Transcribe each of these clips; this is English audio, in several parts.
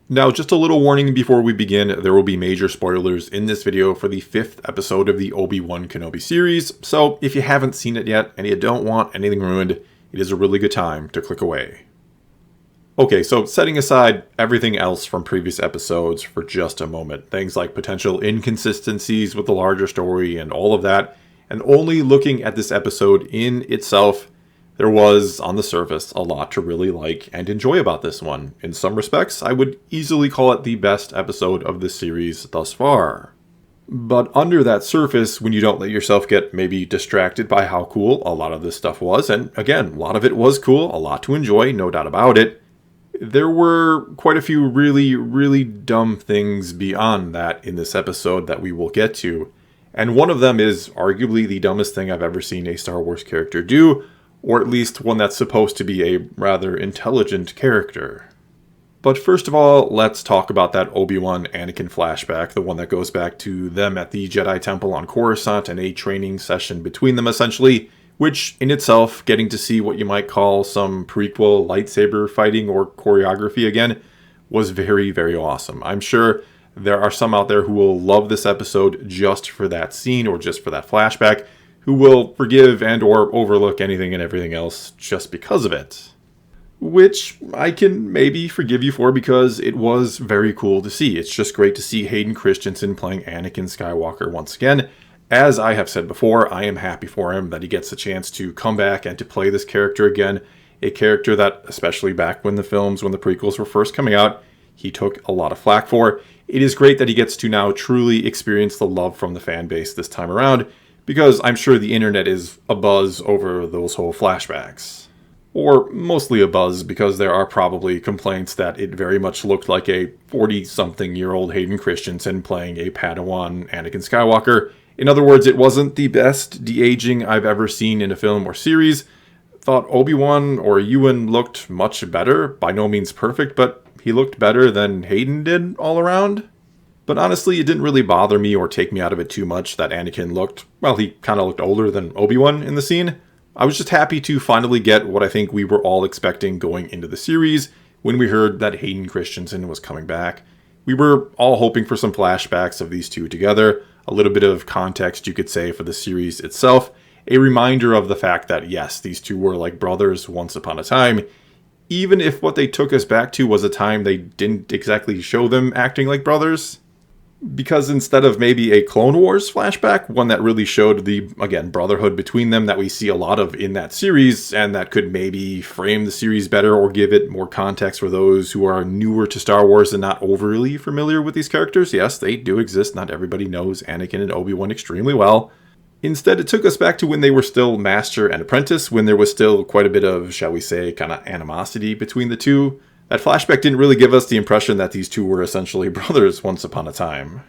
Now, just a little warning before we begin, there will be major spoilers in this video for the 5th episode of the Obi-Wan Kenobi series, so if you haven't seen it yet and you don't want anything ruined, it is a really good time to click away. Okay, so setting aside everything else from previous episodes for just a moment, things like potential inconsistencies with the larger story and all of that, and only looking at this episode in itself, there was, on the surface, a lot to really like and enjoy about this one. In some respects, I would easily call it the best episode of the series thus far. But under that surface, when you don't let yourself get maybe distracted by how cool a lot of this stuff was, and again, a lot of it was cool, a lot to enjoy, no doubt about it, there were quite a few really dumb things beyond that in this episode that we will get to. And one of them is arguably the dumbest thing I've ever seen a Star Wars character do, or at least one that's supposed to be a rather intelligent character. But first of all, let's talk about that Obi-Wan Anakin flashback, the one that goes back to them at the Jedi Temple on Coruscant and a training session between them essentially, which in itself, getting to see what you might call some prequel lightsaber fighting or choreography again, was very awesome. I'm sure there are some out there who will love this episode just for that scene or just for that flashback, who will forgive and or overlook anything and everything else just because of it. Which I can maybe forgive you for because it was very cool to see. It's just great to see Hayden Christensen playing Anakin Skywalker once again. As I have said before, I am happy for him that he gets a chance to come back and to play this character again. A character that, especially back when the prequels were first coming out, he took a lot of flack for. It is great that he gets to now truly experience the love from the fan base this time around, because I'm sure the internet is abuzz over those whole flashbacks. Or mostly abuzz because there are probably complaints that it very much looked like a 40-something-year-old Hayden Christensen playing a Padawan Anakin Skywalker. In other words, it wasn't the best de-aging I've ever seen in a film or series. Thought Obi-Wan or Ewan looked much better, by no means perfect, but he looked better than Hayden did all around. But honestly, it didn't really bother me or take me out of it too much that Anakin looked, well, he kind of looked older than Obi-Wan in the scene. I was just happy to finally get what I think we were all expecting going into the series when we heard that Hayden Christensen was coming back. We were all hoping for some flashbacks of these two together, a little bit of context, you could say, for the series itself, a reminder of the fact that, yes, these two were like brothers once upon a time, even if what they took us back to was a time they didn't exactly show them acting like brothers. Because instead of maybe a Clone Wars flashback, one that really showed the, again, brotherhood between them that we see a lot of in that series, and that could maybe frame the series better or give it more context for those who are newer to Star Wars and not overly familiar with these characters. Yes, they do exist. Not everybody knows Anakin and Obi-Wan extremely well. Instead, it took us back to when they were still master and apprentice, when there was still quite a bit of, shall we say, kind of animosity between the two. That flashback didn't really give us the impression that these two were essentially brothers once upon a time.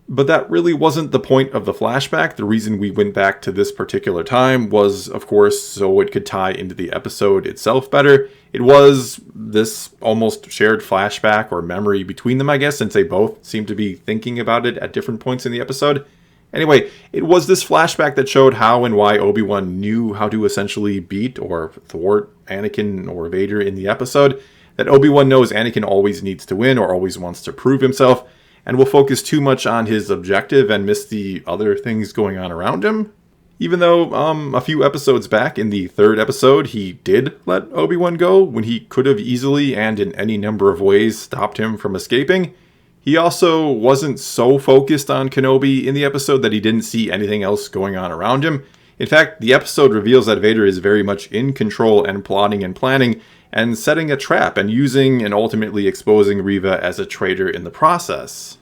But that really wasn't the point of the flashback. The reason we went back to this particular time was, of course, so it could tie into the episode itself better. It was this almost shared flashback or memory between them, I guess, since they both seemed to be thinking about it at different points in the episode. Anyway, it was this flashback that showed how and why Obi-Wan knew how to essentially beat or thwart Anakin or Vader in the episode. That Obi-Wan knows Anakin always needs to win or always wants to prove himself, and will focus too much on his objective and miss the other things going on around him. Even though a few episodes back in the 3rd episode, he did let Obi-Wan go when he could have easily and in any number of ways stopped him from escaping. He also wasn't so focused on Kenobi in the episode that he didn't see anything else going on around him. In fact, the episode reveals that Vader is very much in control and plotting and planning and setting a trap and using and ultimately exposing Riva as a traitor in the process.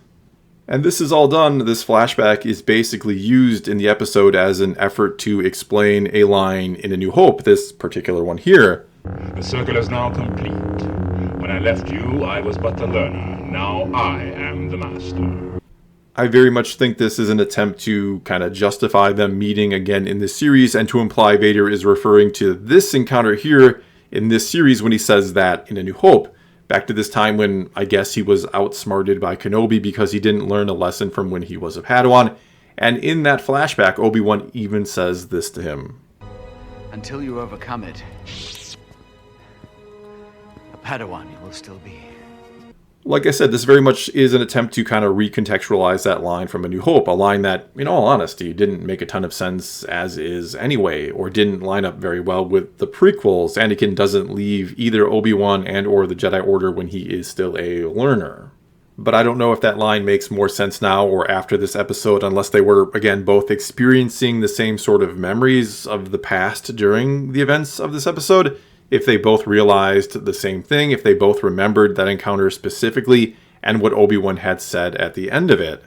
And this is all done, this flashback is basically used in the episode as an effort to explain a line in A New Hope, this particular one here. The circle is now complete. When I left you, I was but the learner. Now I am the master. I very much think this is an attempt to kind of justify them meeting again in this series and to imply Vader is referring to this encounter here in this series when he says that in A New Hope. Back to this time when I guess he was outsmarted by Kenobi because he didn't learn a lesson from when he was a Padawan. And in that flashback, Obi-Wan even says this to him. Until you overcome it, a Padawan you will still be. Like I said, this very much is an attempt to kind of recontextualize that line from A New Hope, a line that, in all honesty, didn't make a ton of sense as is anyway, or didn't line up very well with the prequels. Anakin doesn't leave either Obi-Wan and or the Jedi Order when he is still a learner. But I don't know if that line makes more sense now or after this episode, unless they were, again, both experiencing the same sort of memories of the past during the events of this episode. If they both realized the same thing, if they both remembered that encounter specifically, and what Obi-Wan had said at the end of it.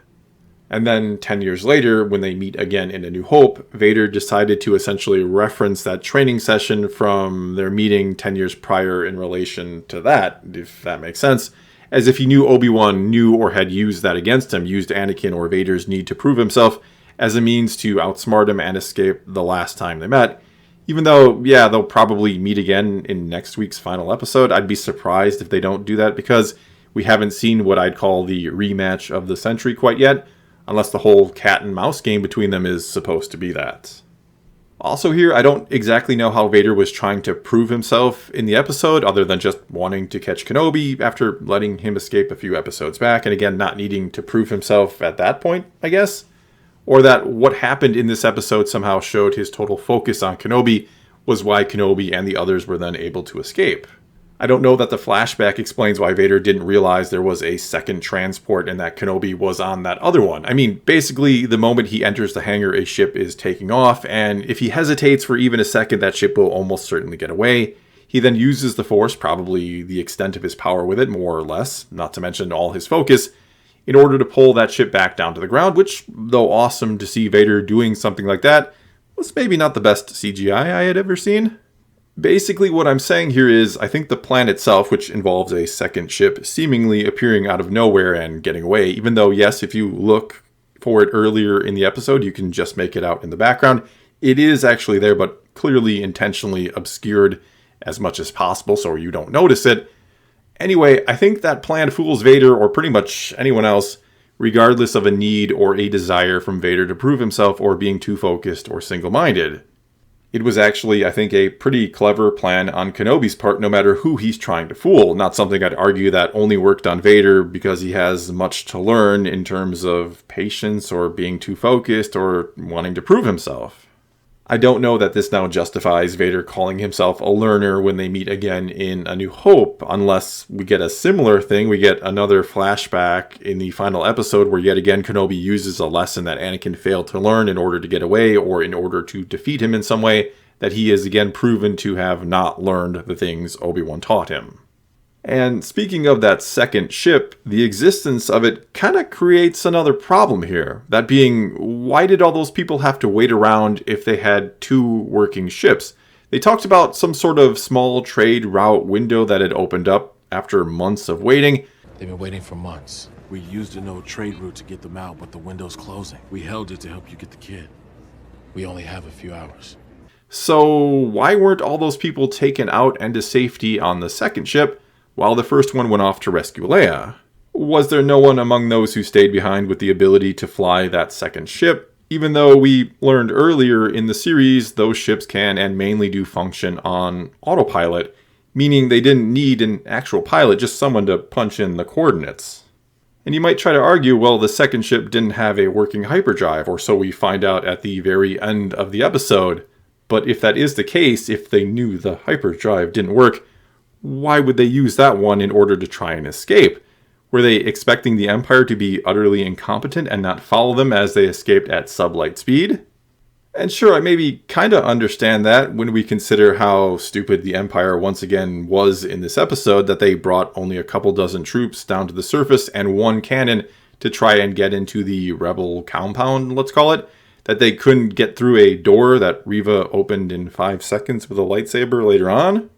And then 10 years later, when they meet again in A New Hope, Vader decided to essentially reference that training session from their meeting 10 years prior in relation to that, if that makes sense, as if he knew Obi-Wan knew or had used that against him, used Anakin or Vader's need to prove himself as a means to outsmart him and escape the last time they met. Even though, yeah, they'll probably meet again in next week's final episode, I'd be surprised if they don't do that because we haven't seen what I'd call the rematch of the century quite yet, unless the whole cat and mouse game between them is supposed to be that. Also here, I don't exactly know how Vader was trying to prove himself in the episode, other than just wanting to catch Kenobi after letting him escape a few episodes back, and again, not needing to prove himself at that point, I guess. Or that what happened in this episode somehow showed his total focus on Kenobi was why Kenobi and the others were then able to escape. I don't know that the flashback explains why Vader didn't realize there was a second transport and that Kenobi was on that other one. I mean, basically, the moment he enters the hangar, a ship is taking off, and if he hesitates for even a second, that ship will almost certainly get away. He then uses the Force, probably the extent of his power with it, more or less, not to mention all his focus, in order to pull that ship back down to the ground, which, though awesome to see Vader doing something like that, was maybe not the best CGI I had ever seen. Basically, what I'm saying here is, I think the plan itself, which involves a second ship seemingly appearing out of nowhere and getting away, even though, yes, if you look for it earlier in the episode, you can just make it out in the background. It is actually there, but clearly intentionally obscured as much as possible so you don't notice it. Anyway, I think that plan fools Vader, or pretty much anyone else, regardless of a need or a desire from Vader to prove himself or being too focused or single-minded. It was actually, I think, a pretty clever plan on Kenobi's part, no matter who he's trying to fool. Not something I'd argue that only worked on Vader because he has much to learn in terms of patience or being too focused or wanting to prove himself. I don't know that this now justifies Vader calling himself a learner when they meet again in A New Hope, unless we get a similar thing. We get another flashback in the final episode where yet again Kenobi uses a lesson that Anakin failed to learn in order to get away or in order to defeat him in some way, that he is again proven to have not learned the things Obi-Wan taught him. And speaking of that second ship, the existence of it kind of creates another problem here. That being, why did all those people have to wait around if they had two working ships? They talked about some sort of small trade route window that had opened up after months of waiting. They've been waiting for months. We used an old trade route to get them out, but the window's closing. We held it to help you get the kid. We only have a few hours. So why weren't all those people taken out and to safety on the second ship, while the first one went off to rescue Leia? Was there no one among those who stayed behind with the ability to fly that second ship? Even though we learned earlier in the series, those ships can and mainly do function on autopilot, meaning they didn't need an actual pilot, just someone to punch in the coordinates. And you might try to argue, well, the second ship didn't have a working hyperdrive, or so we find out at the very end of the episode. But if that is the case, if they knew the hyperdrive didn't work, why would they use that one in order to try and escape? Were they expecting the Empire to be utterly incompetent and not follow them as they escaped at sublight speed? And sure, I maybe kind of understand that when we consider how stupid the Empire once again was in this episode, that they brought only a couple dozen troops down to the surface and one cannon to try and get into the rebel compound, let's call it, that they couldn't get through a door that Riva opened in 5 seconds with a lightsaber later on.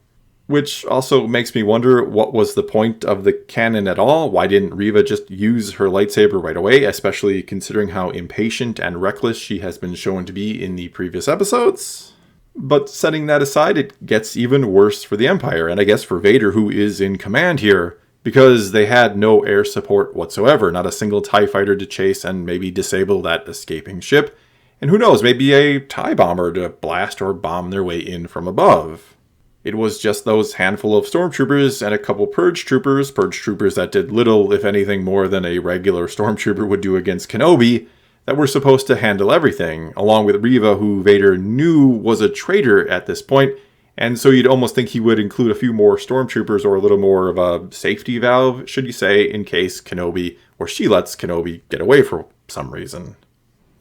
Which also makes me wonder, what was the point of the cannon at all? Why didn't Riva just use her lightsaber right away, especially considering how impatient and reckless she has been shown to be in the previous episodes? But setting that aside, it gets even worse for the Empire, and I guess for Vader, who is in command here, because they had no air support whatsoever, not a single TIE fighter to chase and maybe disable that escaping ship, and who knows, maybe a TIE bomber to blast or bomb their way in from above. It was just those handful of stormtroopers and a couple purge troopers that did little, if anything, more than a regular stormtrooper would do against Kenobi, that were supposed to handle everything, along with Riva, who Vader knew was a traitor at this point, and so you'd almost think he would include a few more stormtroopers or a little more of a safety valve, should you say, in case Kenobi, or she lets Kenobi get away for some reason.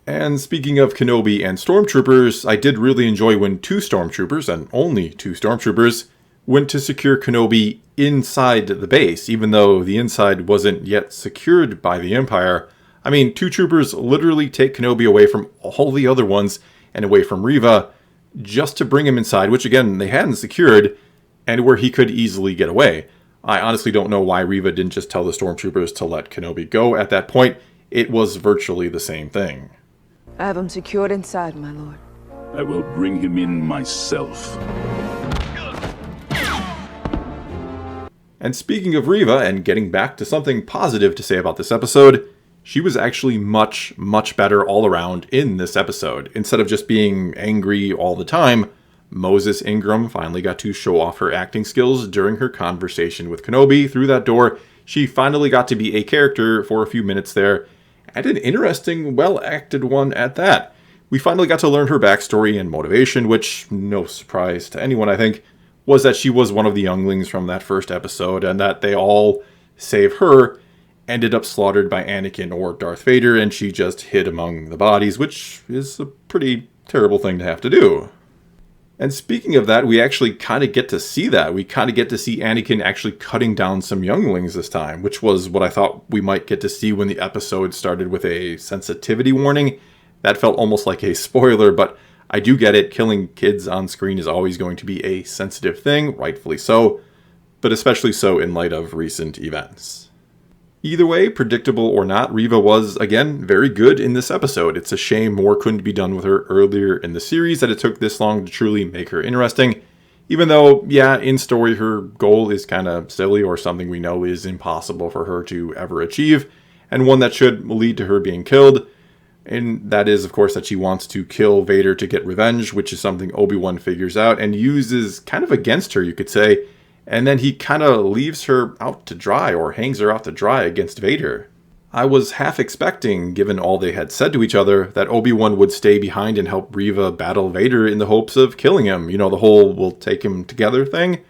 And speaking of Kenobi and stormtroopers, I did really enjoy when 2 stormtroopers, and only 2 stormtroopers, went to secure Kenobi inside the base, even though the inside wasn't yet secured by the Empire. I mean, 2 troopers literally take Kenobi away from all the other ones and away from Riva just to bring him inside, which again, they hadn't secured, and where he could easily get away. I honestly don't know why Riva didn't just tell the stormtroopers to let Kenobi go at that point. It was virtually the same thing. I have him secured inside, my lord. I will bring him in myself. And speaking of Riva, and getting back to something positive to say about this episode, she was actually much, much better all around in this episode. Instead of just being angry all the time, Moses Ingram finally got to show off her acting skills during her conversation with Kenobi through that door. She finally got to be a character for a few minutes there, and an interesting, well-acted one at that. We finally got to learn her backstory and motivation, which, no surprise to anyone I think, was that she was one of the younglings from that first episode, and that they all, save her, ended up slaughtered by Anakin or Darth Vader, and she just hid among the bodies, which is a pretty terrible thing to have to do. And speaking of that, we actually kind of get to see that. We kind of get to see Anakin actually cutting down some younglings this time, which was what I thought we might get to see when the episode started with a sensitivity warning. That felt almost like a spoiler, but I do get it. Killing kids on screen is always going to be a sensitive thing, rightfully so, but especially so in light of recent events. Either way, predictable or not, Riva was, again, very good in this episode. It's a shame more couldn't be done with her earlier in the series, that it took this long to truly make her interesting. Even though, yeah, in story, her goal is kind of silly, or something we know is impossible for her to ever achieve, and one that should lead to her being killed. And that is, of course, that she wants to kill Vader to get revenge, which is something Obi-Wan figures out and uses kind of against her, you could say. And then he kind of leaves her out to dry, or hangs her out to dry against Vader. I was half expecting, given all they had said to each other, that Obi-Wan would stay behind and help Riva battle Vader in the hopes of killing him. You know, the whole we'll take him together thing.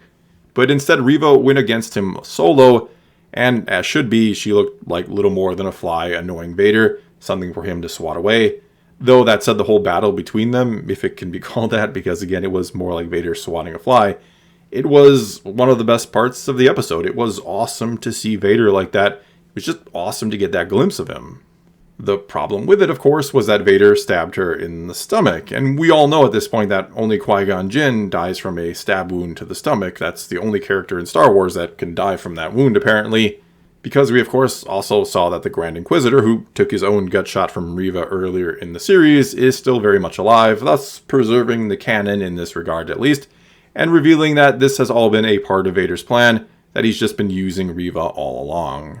But instead, Riva went against him solo, and as should be, she looked like little more than a fly annoying Vader, something for him to swat away. Though that said, the whole battle between them, if it can be called that, because again, it was more like Vader swatting a fly, it was one of the best parts of the episode. It was awesome to see Vader like that. It was just awesome to get that glimpse of him. The problem with it, of course, was that Vader stabbed her in the stomach. And we all know at this point that only Qui-Gon Jinn dies from a stab wound to the stomach. That's the only character in Star Wars that can die from that wound, apparently. Because we, of course, also saw that the Grand Inquisitor, who took his own gut shot from Riva earlier in the series, is still very much alive, thus preserving the canon in this regard at least, and revealing that this has all been a part of Vader's plan, that he's just been using Riva all along.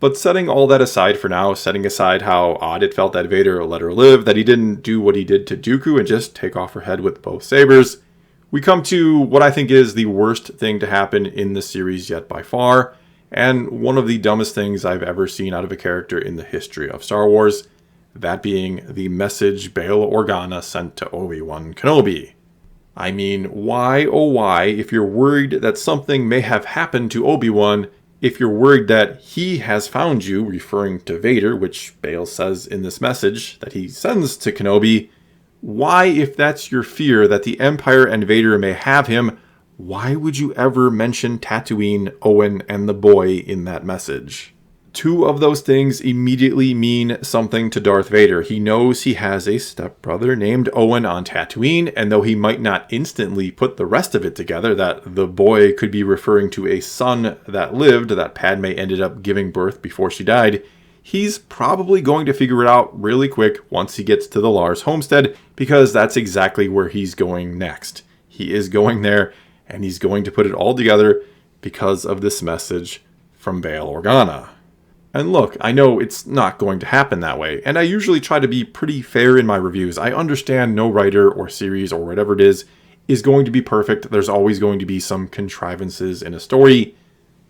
But setting all that aside for now, setting aside how odd it felt that Vader let her live, that he didn't do what he did to Dooku and just take off her head with both sabers, we come to what I think is the worst thing to happen in the series yet by far, and one of the dumbest things I've ever seen out of a character in the history of Star Wars, that being the message Bail Organa sent to Obi-Wan Kenobi. I mean, why, oh why, if you're worried that something may have happened to Obi-Wan, if you're worried that he has found you, referring to Vader, which Bail says in this message that he sends to Kenobi, why, if that's your fear that the Empire and Vader may have him, why would you ever mention Tatooine, Owen, and the boy in that message? Two of those things immediately mean something to Darth Vader. He knows he has a stepbrother named Owen on Tatooine, and though he might not instantly put the rest of it together, that the boy could be referring to a son that lived, that Padme ended up giving birth before she died, he's probably going to figure it out really quick once he gets to the Lars homestead, because that's exactly where he's going next. He is going there, and he's going to put it all together because of this message from Bail Organa. And look, I know it's not going to happen that way, and I usually try to be pretty fair in my reviews. I understand no writer or series or whatever it is is going to be perfect. There's always going to be some contrivances in a story,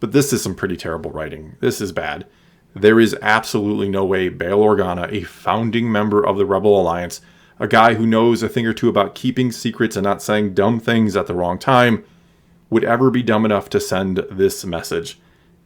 but this is some pretty terrible writing. This is bad. There is absolutely no way Bail Organa, a founding member of the Rebel Alliance, a guy who knows a thing or two about keeping secrets and not saying dumb things at the wrong time, would ever be dumb enough to send this message.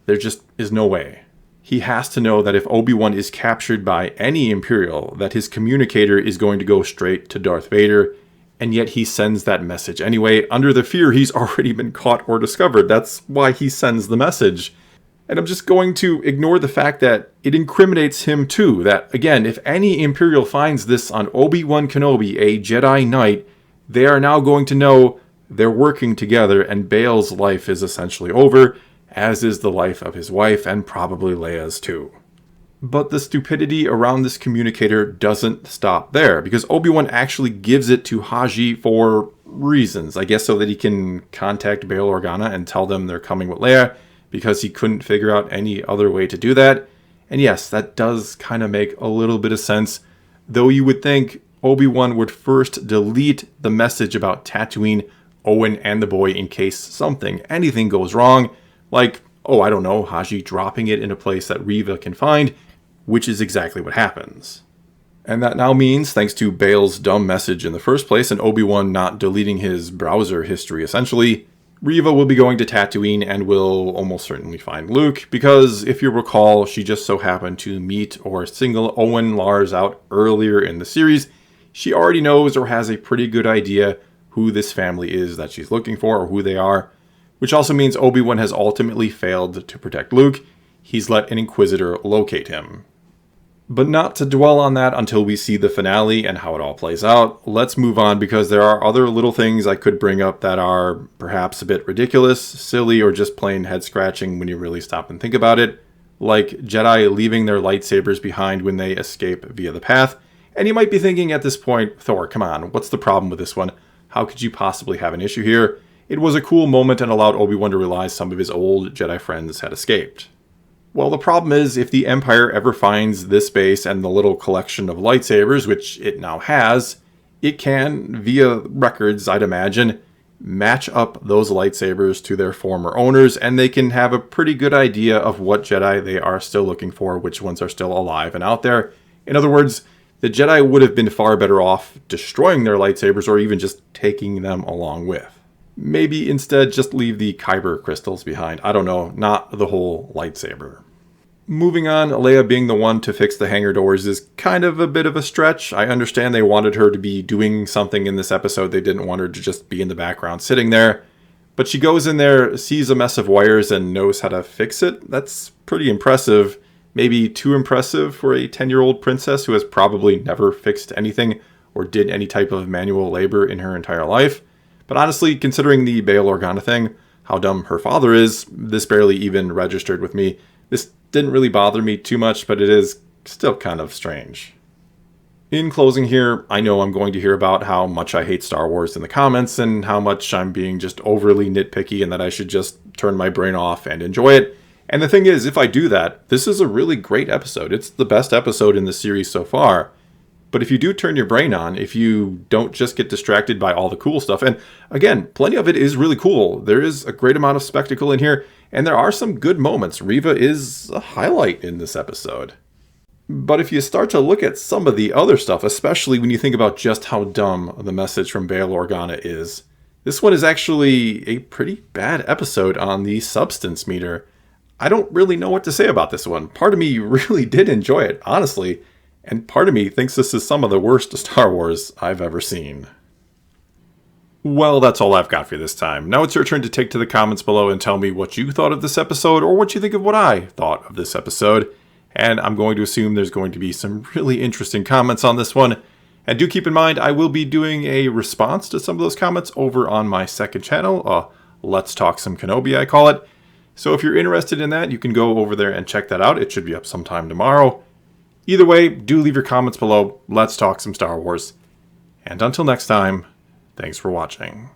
There just is no way. He has to know that if Obi-Wan is captured by any Imperial, that his communicator is going to go straight to Darth Vader, and yet he sends that message anyway, under the fear he's already been caught or discovered. That's why he sends the message. And I'm just going to ignore the fact that it incriminates him too, that, again, if any Imperial finds this on Obi-Wan Kenobi, a Jedi Knight, they are now going to know they're working together, and Bail's life is essentially over, as is the life of his wife, and probably Leia's too. But the stupidity around this communicator doesn't stop there, because Obi-Wan actually gives it to Haji for reasons. I guess so that he can contact Bail Organa and tell them they're coming with Leia, because he couldn't figure out any other way to do that. And yes, that does kind of make a little bit of sense, though you would think Obi-Wan would first delete the message about Tatooine, Owen, and the boy in case anything goes wrong, like, oh, I don't know, Haji dropping it in a place that Riva can find, which is exactly what happens. And that now means, thanks to Bail's dumb message in the first place and Obi-Wan not deleting his browser history essentially, Riva will be going to Tatooine and will almost certainly find Luke, because if you recall, she just so happened to meet or single Owen Lars out earlier in the series. She already knows or has a pretty good idea who this family is that she's looking for, or who they are, which also means Obi-Wan has ultimately failed to protect Luke. He's let an Inquisitor locate him. But not to dwell on that until we see the finale and how it all plays out. Let's move on, because there are other little things I could bring up that are perhaps a bit ridiculous, silly, or just plain head-scratching when you really stop and think about it. Like Jedi leaving their lightsabers behind when they escape via the path. And you might be thinking at this point, Thor, come on, what's the problem with this one? How could you possibly have an issue here? It was a cool moment and allowed Obi-Wan to realize some of his old Jedi friends had escaped. Well, the problem is, if the Empire ever finds this base and the little collection of lightsabers, which it now has, it can, via records, I'd imagine, match up those lightsabers to their former owners, and they can have a pretty good idea of what Jedi they are still looking for, which ones are still alive and out there. In other words, the Jedi would have been far better off destroying their lightsabers or even just taking them along with. Maybe instead just leave the Kyber crystals behind. I don't know, not the whole lightsaber. Moving on, Leia being the one to fix the hangar doors is kind of a bit of a stretch. I understand they wanted her to be doing something in this episode. They didn't want her to just be in the background sitting there. But she goes in there, sees a mess of wires, and knows how to fix it. That's pretty impressive. Maybe too impressive for a 10-year-old princess who has probably never fixed anything or did any type of manual labor in her entire life. But honestly, considering the Bail Organa thing, how dumb her father is, this barely even registered with me. This didn't really bother me too much, but it is still kind of strange. In closing here, I know I'm going to hear about how much I hate Star Wars in the comments and how much I'm being just overly nitpicky and that I should just turn my brain off and enjoy it. And the thing is, if I do that, this is a really great episode. It's the best episode in the series so far. But if you do turn your brain on, if you don't just get distracted by all the cool stuff, and again, plenty of it is really cool. There is a great amount of spectacle in here, and there are some good moments. Riva is a highlight in this episode. But if you start to look at some of the other stuff, especially when you think about just how dumb the message from Bail Organa is, this one is actually a pretty bad episode on the substance meter. I don't really know what to say about this one. Part of me really did enjoy it, honestly. And part of me thinks this is some of the worst Star Wars I've ever seen. Well, that's all I've got for you this time. Now it's your turn to take to the comments below and tell me what you thought of this episode, or what you think of what I thought of this episode. And I'm going to assume there's going to be some really interesting comments on this one. And do keep in mind, I will be doing a response to some of those comments over on my second channel, Let's Talk Some Kenobi, I call it. So if you're interested in that, you can go over there and check that out. It should be up sometime tomorrow. Either way, do leave your comments below. Let's talk some Star Wars. And until next time, thanks for watching.